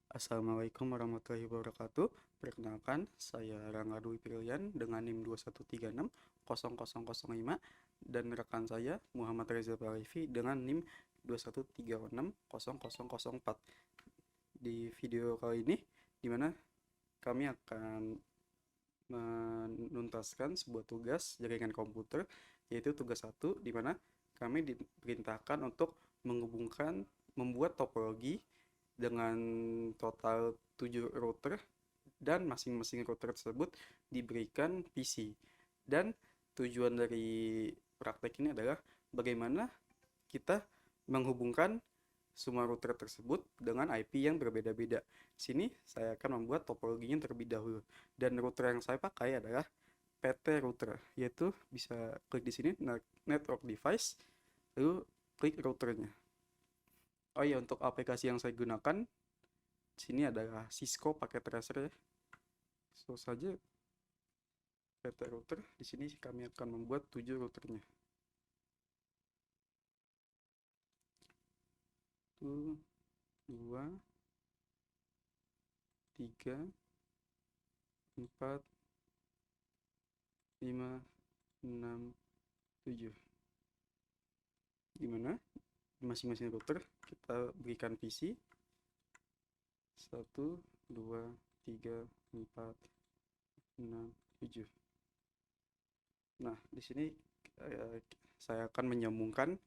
Assalamualaikum warahmatullahi wabarakatuh. Perkenalkan, saya Rangga Dwi Pilian dengan NIM 21360005 dan rekan saya Muhammad Reza Balevi dengan NIM 21360004. Di video kali ini, di mana kami akan menuntaskan sebuah tugas jaringan komputer, yaitu tugas 1, di mana kami diperintahkan untuk membuat topologi dengan total 7 router dan masing-masing router tersebut diberikan PC. Dan tujuan dari praktek ini adalah bagaimana kita menghubungkan semua router tersebut dengan IP yang berbeda-beda. Sini saya akan membuat topologinya terlebih dahulu. Dan router yang saya pakai adalah PT router, yaitu bisa klik di sini network device, lalu klik routernya. Oh iya, untuk aplikasi yang saya gunakan sini adalah Cisco paket tracer ya. So saja PT router. Di sini kami akan membuat 7 routernya. 1, 2, 3, 4, 5, 6, 7. Dimana masing-masing router kita berikan PC 1, 2, 3, 4, 6, 7. Nah, di sini saya akan menyambungkan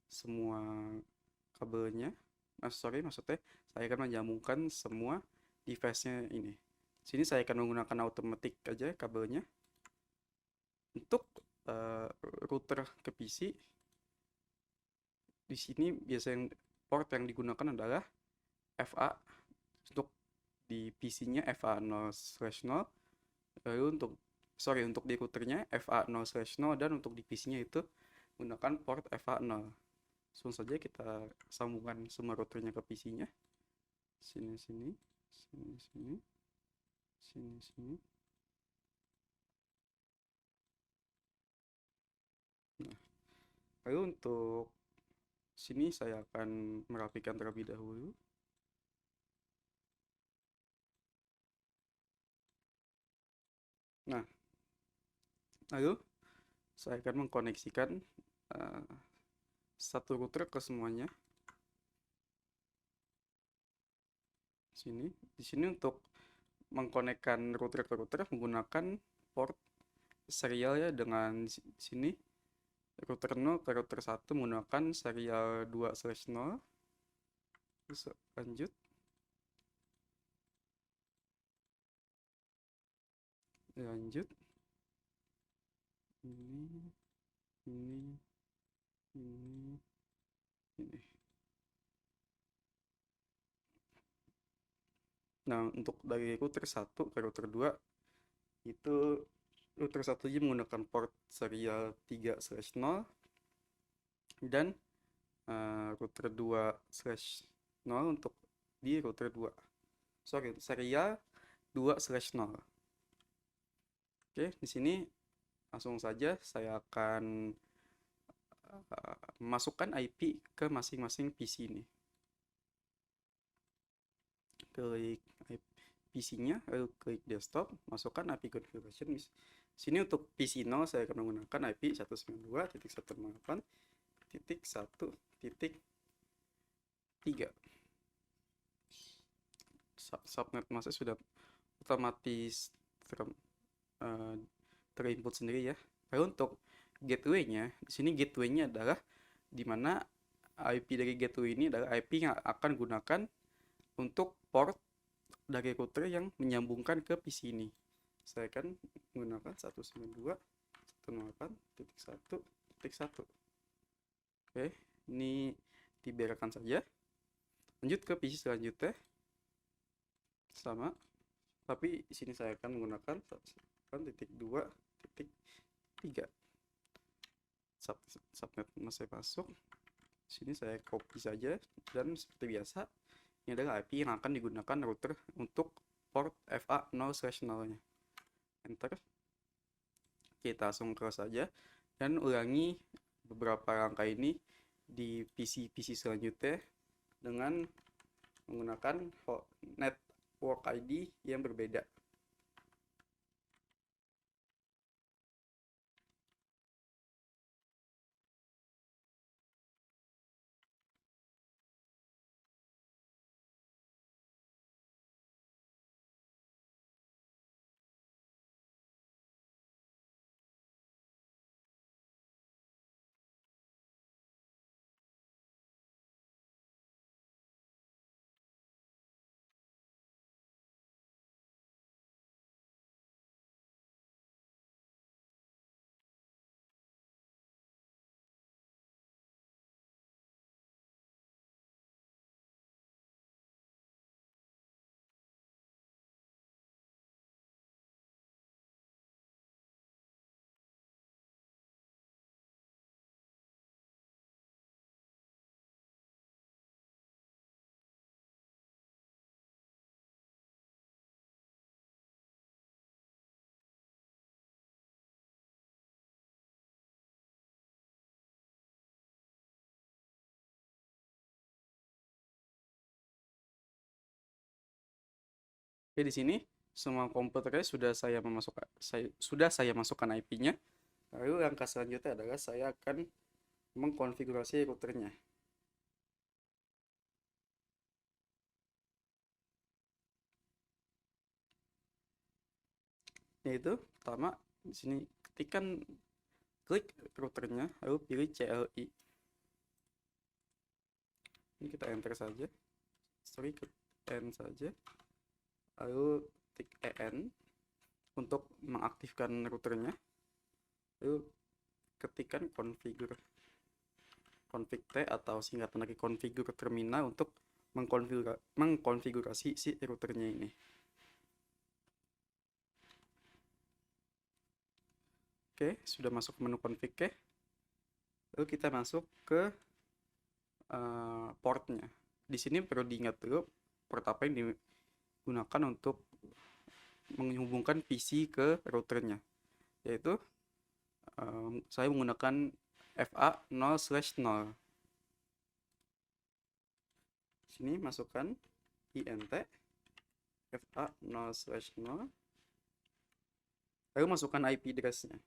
semua kabelnya. Maksudnya saya akan menyambungkan semua device-nya ini. Sini saya akan menggunakan automatic aja kabelnya. Untuk router ke PC, di sini biasanya port yang digunakan adalah FA. Untuk di PC-nya FA0/0, lalu untuk di routernya FA0/0, dan untuk di PC-nya itu menggunakan port FA0. Langsung saja kita sambungkan semua routernya ke PC-nya. Sini, sini, sini, sini, sini, sini. Nah, lalu untuk sini saya akan merapikan terlebih dahulu. Nah, lalu saya akan mengkoneksikan satu router ke semuanya. Di sini untuk mengkonekkan router ke router menggunakan port serial ya, dengan sini router 0 ke router 1 menggunakan serial 2/0. Terus lanjut. Lanjut. Ini, ini, ini, ini. Nah, untuk dari router 1 ke router 2 itu router 1 aja menggunakan port serial 3/0 dan router 2/0 untuk di router 2. Sorry, serial 2/0. Oke, di sini langsung saja saya akan masukkan IP ke masing-masing PC ini. Klik PC-nya, lalu klik desktop, masukkan IP configuration. Sini untuk PC 0 saya akan menggunakan IP 192.168.1.3. Subnet masih sudah otomatis terinput sendiri ya. Lalu untuk gateway-nya, di sini gateway-nya adalah dimana IP dari gateway ini adalah IP yang akan gunakan untuk port dari router yang menyambungkan ke PC ini. Saya akan menggunakan 192.168.1.1. Oke, ini dibiarkan saja. Lanjut ke PC selanjutnya. Sama, tapi di sini saya akan menggunakan 1.2.3. Subnet masih masuk. Sini saya copy saja, dan seperti biasa ini adalah IP yang akan digunakan router untuk port FA0/0-nya. Enter. Kita langsung close saja dan ulangi beberapa langkah ini di PC-PC selanjutnya dengan menggunakan network ID yang berbeda. Oke, di sini semua komputernya sudah saya masukkan IP-nya. Lalu langkah selanjutnya adalah saya akan mengkonfigurasi routernya. Yaitu pertama di sini klik routernya lalu pilih CLI. Ini kita enter saja. Klik N saja. Lalu tik EN untuk mengaktifkan routernya. Lalu ketikkan config T atau singkatan dari configure terminal untuk mengkonfigurasi si routernya ini. Oke, sudah masuk ke menu config ya. Lalu kita masuk ke portnya. Di sini perlu diingat dulu port apa yang digunakan untuk menghubungkan PC ke routernya, yaitu saya menggunakan FA 0/0. Sini masukkan INT FA 0/0, lalu masukkan IP address-nya.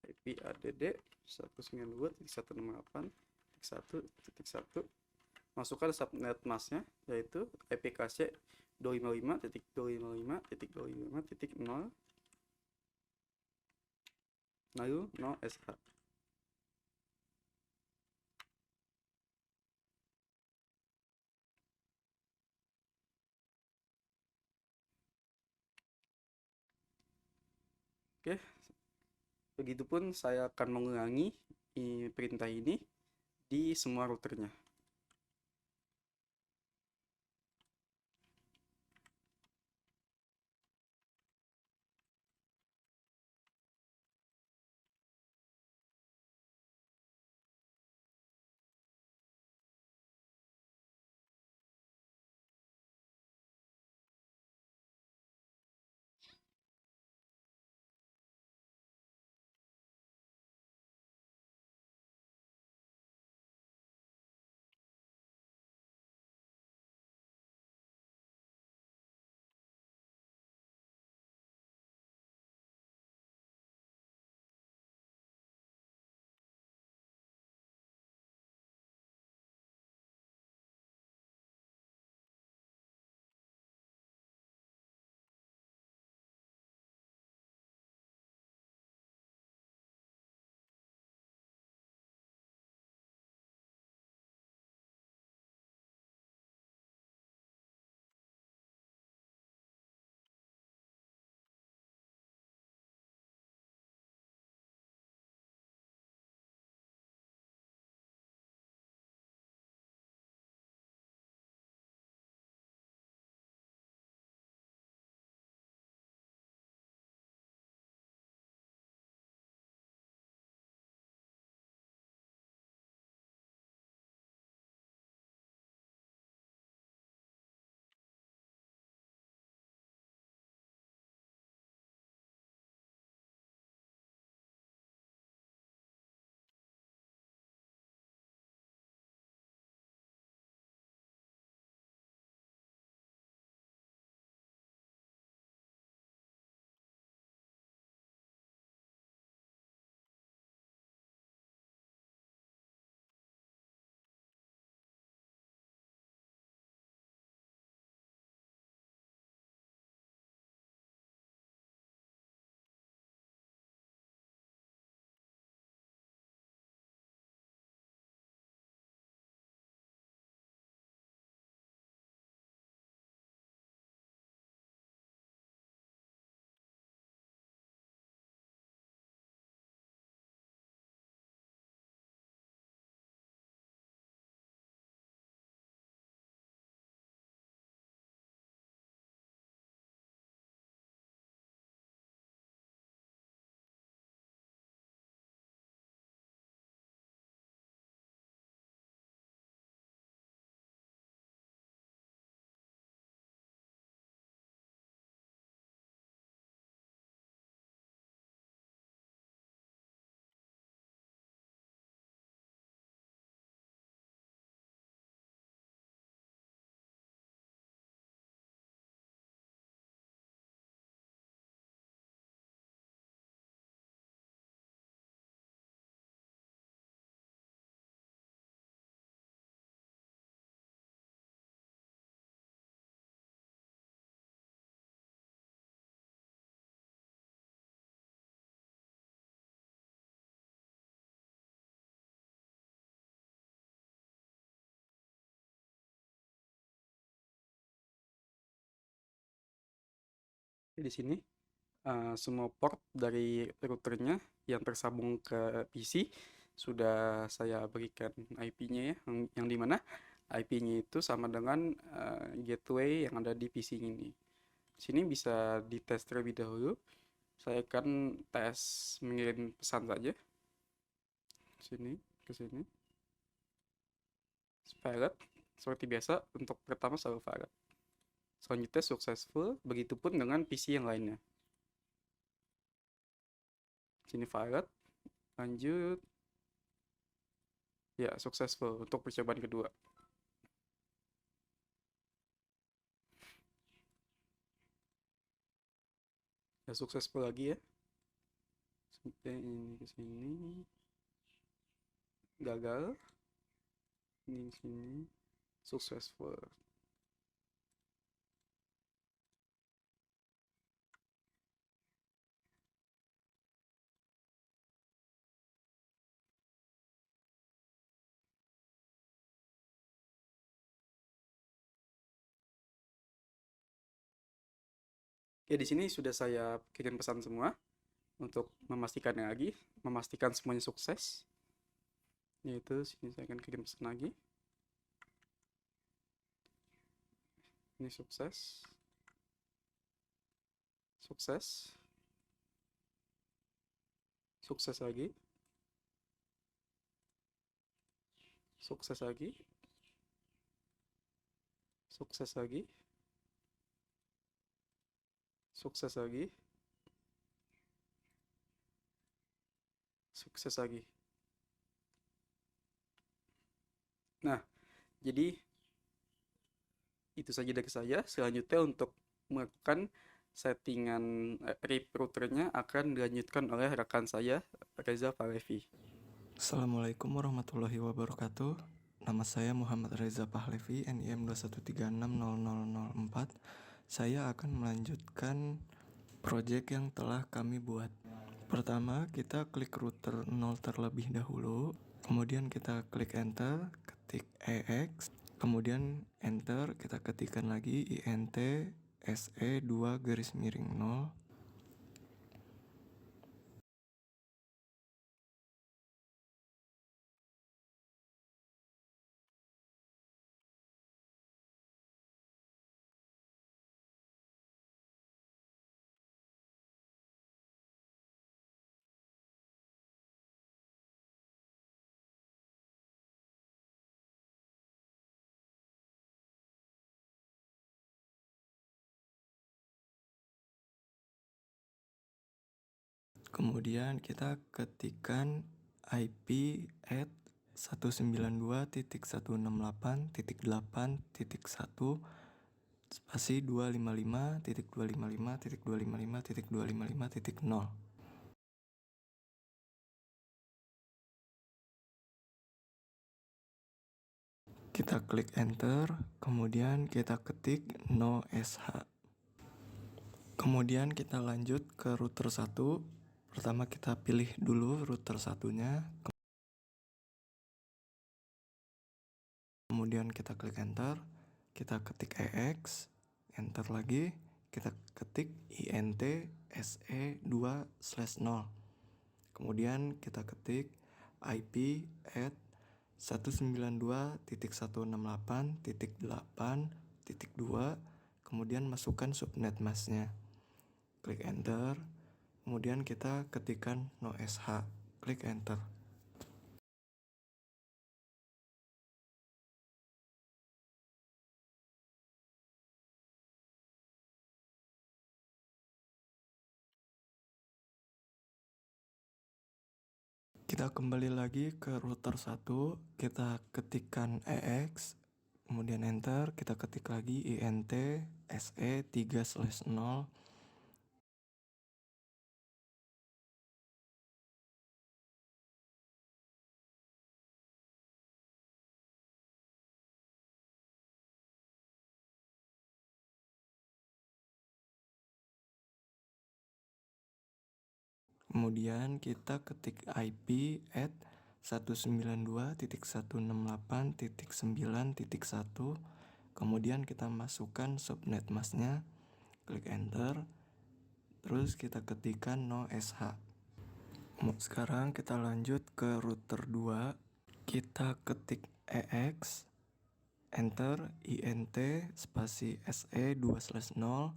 IP ADD 192.168.1.1. Masukkan subnet masknya yaitu IPKC 255.255.255.0 lalu 0SH. Oke, begitupun saya akan mengulangi perintah ini di semua routernya. Di sini semua port dari routernya yang tersambung ke PC sudah saya berikan IP-nya ya, yang dimana IP-nya itu sama dengan gateway yang ada di PC ini. Sini bisa dites terlebih dahulu. Saya akan tes mengirim pesan saja. Sini, ke sini. Valid. Seperti biasa, untuk pertama selalu valid. Selanjutnya successful, begitupun dengan PC yang lainnya. Sini valid, lanjut. Ya, successful untuk percobaan kedua. Ya, successful lagi ya. Sampai ini ke sini. Gagal. Ini ke sini. Successful. Oke, di sini sudah saya kirim pesan semua untuk memastikannya lagi, memastikan semuanya sukses. Yaitu sini saya akan kirim pesan lagi. Ini sukses. Sukses. Sukses lagi. Sukses lagi. Sukses lagi. Sukses lagi. Sukses lagi. Nah, jadi itu saja dari saya. Selanjutnya untuk melakukan settingan RIP routernya akan dilanjutkan oleh rekan saya, Reza Pahlevi. Assalamualaikum warahmatullahi wabarakatuh. Nama saya Muhammad Reza Pahlevi, NIM 213600004. Saya akan melanjutkan proyek yang telah kami buat. Pertama, kita klik router 0 terlebih dahulu. Kemudian kita klik enter, ketik EX. Kemudian enter, kita ketikkan lagi INT SE2-0. Kemudian kita ketikkan IP at 192.168.8.1 spasi 255.255.255.255.0. Kita klik enter, kemudian kita ketik no sh. Kemudian kita lanjut ke router 1. Pertama kita pilih dulu router satunya. Kemudian kita klik enter, kita ketik EX, enter lagi, kita ketik INT SE2/0. Kemudian kita ketik IP at 192.168.8.2, kemudian masukkan subnet masknya. Klik enter, kemudian kita ketikkan no sh, klik enter. Kita kembali lagi ke router 1, kita ketikkan EX, kemudian enter, kita ketik lagi INT SE3/0. Kemudian kita ketik IP at 192.168.9.1. Kemudian kita masukkan subnet masknya, klik enter. terus kita ketikkan no sh. Sekarang kita lanjut ke router 2. Kita ketik EX, enter, INT, spasi SE 2/0.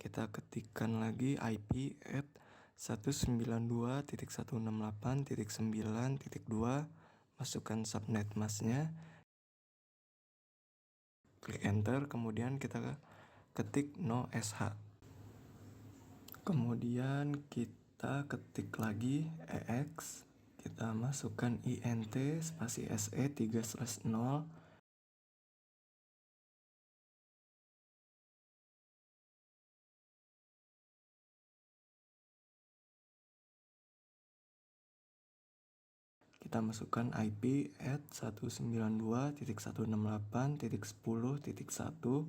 Kita ketikkan lagi IP at 192.168.9.2, masukkan subnet masknya, klik enter, kemudian kita ketik no sh. Kemudian kita ketik lagi EX, kita masukkan INT spasi SE 3/0. Kita masukkan IP at 192.168.10.1,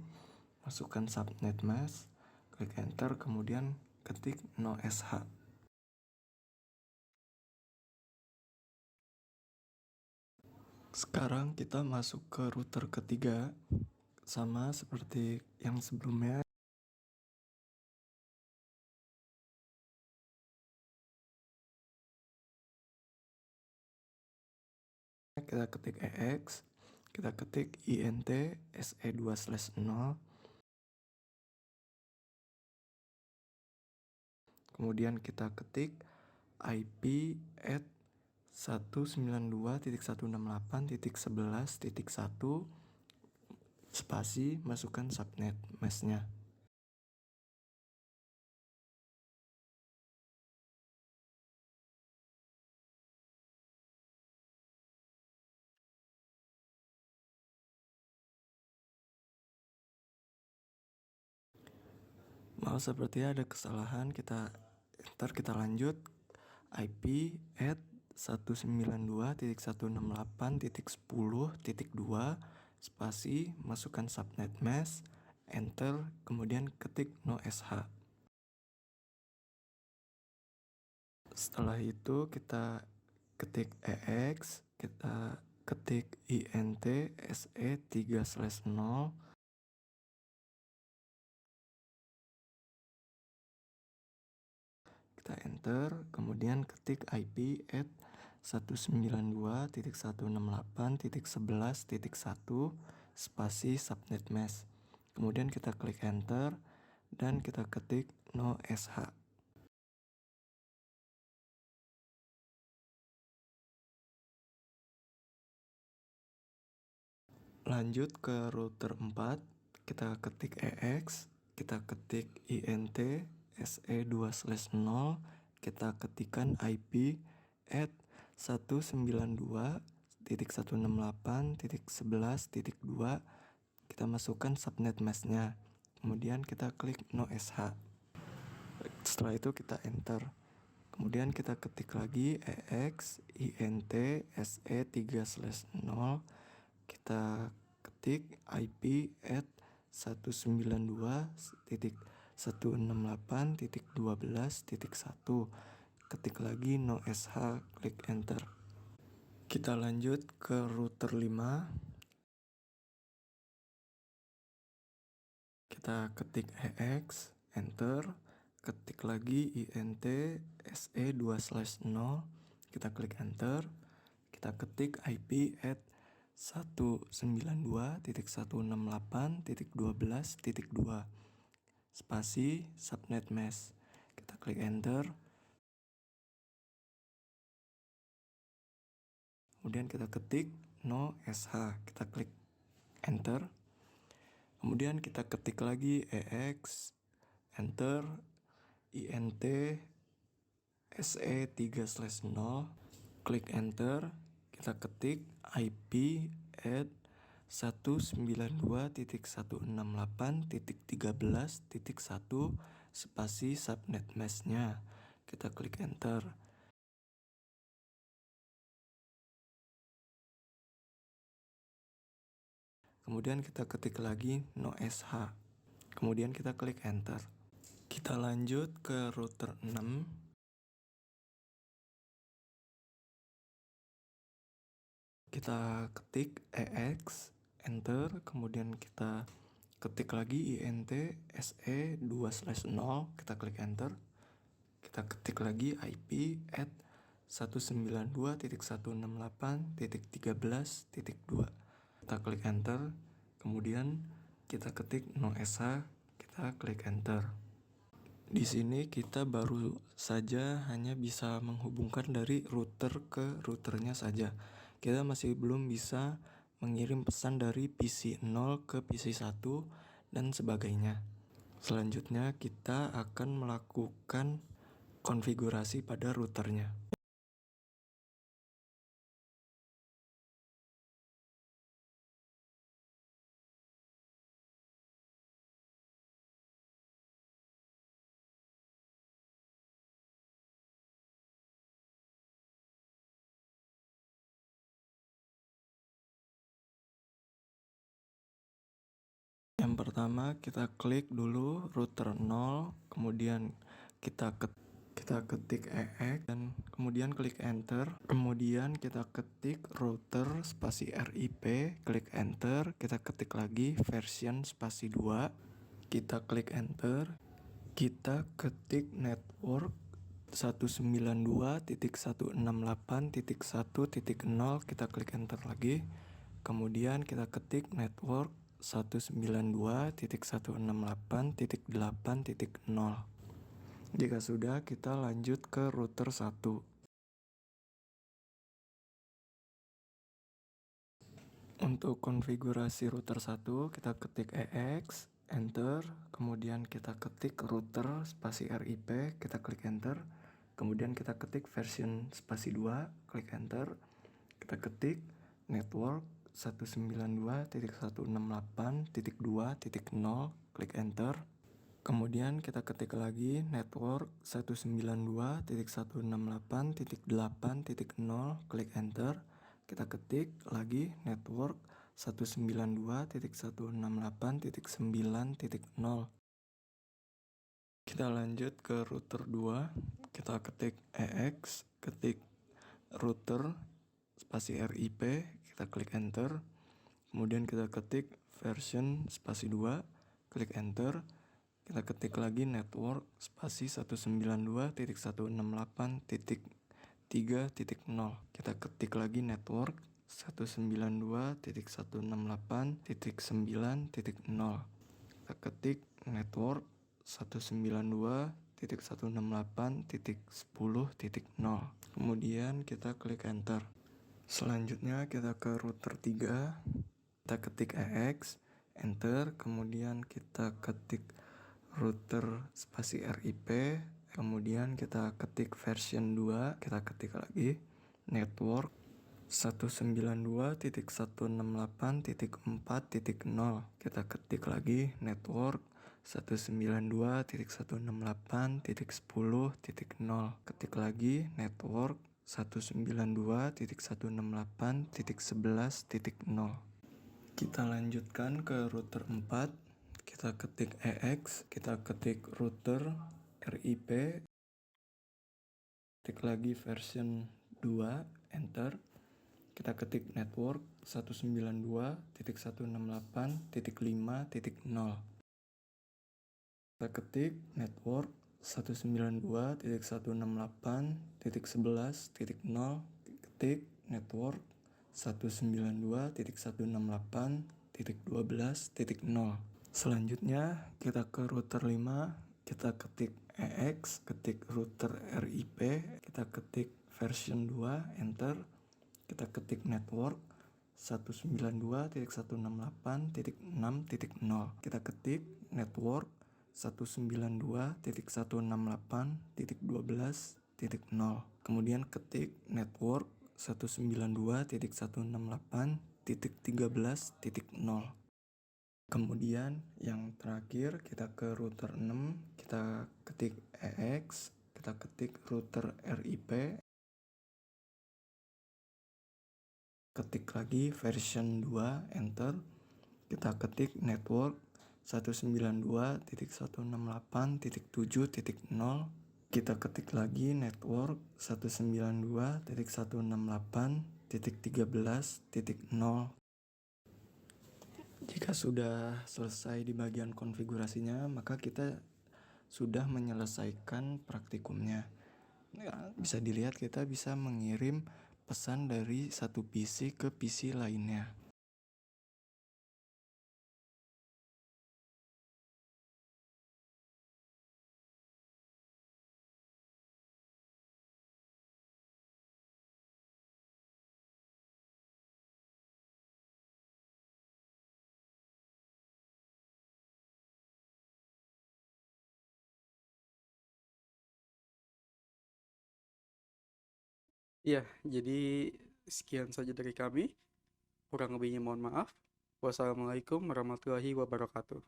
masukkan subnet mask, klik enter, kemudian ketik no sh. Sekarang kita masuk ke router ketiga, sama seperti yang sebelumnya. Kita ketik EX, kita ketik INT SE 2/0, kemudian kita ketik IP at 192.168.11.1, spasi, masukkan subnet masknya. Maaf, sepertinya ada kesalahan, kita enter, kita lanjut. IP at 192.168.10.2, spasi, masukkan subnet mask, enter, kemudian ketik no sh. Setelah itu kita ketik EX, kita ketik INT SE 3/0, kita enter, kemudian ketik IP at 192.168.11.1, spasi subnet mask. Kemudian kita klik enter dan kita ketik no sh. Lanjut ke router 4, kita ketik EX, kita ketik INT SE 2/0, kita ketikkan IP at 192.168.11.2, kita masukkan subnet masknya, kemudian kita klik no sh. Setelah itu kita enter, kemudian kita ketik lagi EX INT SE 3/0, kita ketik IP at 192.168.12.1, ketik lagi no sh, klik enter. Kita lanjut ke router 5. Kita ketik EX, enter, ketik lagi INT SE 2/0, kita klik enter, kita ketik IP at 192.168.12.2, spasi subnet mask, kita klik enter, kemudian kita ketik no sh, kita klik enter, kemudian kita ketik lagi EX, enter, INT SE 3/0, klik enter, kita ketik IP at 192.168.13.1, spasi subnet masknya, kita klik enter. Kemudian kita ketik lagi no sh, kemudian kita klik enter. Kita lanjut ke router 6. Kita ketik EX, enter, kemudian kita ketik lagi INT SE 2/0, kita klik enter, kita ketik lagi IP at 192.168.13.2. Kita klik enter, kemudian kita ketik no ESA, kita klik enter. Di sini kita baru saja hanya bisa menghubungkan dari router ke routernya saja. Kita masih belum bisa mengirim pesan dari PC 0 ke PC 1 dan sebagainya. Selanjutnya kita akan melakukan konfigurasi pada routernya. Yang pertama kita klik dulu router 0, kemudian kita ketik EX dan kemudian klik enter. Kemudian kita ketik router spasi RIP, klik enter, kita ketik lagi version spasi 2, kita klik enter, kita ketik network 192.168.1.0, kita klik enter lagi. Kemudian kita ketik network 192.168.8.0. Jika sudah, kita lanjut ke router 1. Untuk konfigurasi router 1, kita ketik EX, enter, kemudian kita ketik router spasi RIP, kita klik enter, kemudian kita ketik version spasi 2, klik enter, kita ketik network 192.168.2.0, klik enter, kemudian kita ketik lagi network 192.168.8.0, klik enter, kita ketik lagi network 192.168.9.0. Kita lanjut ke router 2, kita ketik EX, ketik router spasi RIP, kita klik enter, kemudian kita ketik version spasi 2, klik enter, kita ketik lagi network spasi 192.168.3.0, kita ketik lagi network 192.168.9.0, kita ketik network 192.168.10.0, kemudian kita klik enter. Selanjutnya kita ke router 3, kita ketik EX, enter, kemudian kita ketik router spasi RIP, kemudian kita ketik version 2, kita ketik lagi network 192.168.4.0, kita ketik lagi network 192.168.10.0, ketik lagi network 192.168.11.0. Kita lanjutkan ke router 4, kita ketik EX, kita ketik router RIP, ketik lagi version 2, enter, kita ketik network 192.168.5.0, kita ketik network 192.168.11.0, ketik network 192.168.12.0. Selanjutnya kita ke router 5, kita ketik EX, ketik router RIP, kita ketik version 2, enter, kita ketik network 192.168.6.0, kita ketik network 192.168.12.0, kemudian ketik network 192.168.13.0. Kemudian yang terakhir kita ke router 6, kita ketik EX, kita ketik router RIP, ketik lagi version 2, enter, kita ketik network 192.168.7.0, kita ketik lagi network 192.168.13.0. Jika sudah selesai di bagian konfigurasinya, maka kita sudah menyelesaikan praktikumnya. Nah, bisa dilihat kita bisa mengirim pesan dari satu PC ke PC lainnya. Ya, jadi sekian saja dari kami. Kurang lebihnya mohon maaf. Wassalamualaikum warahmatullahi wabarakatuh.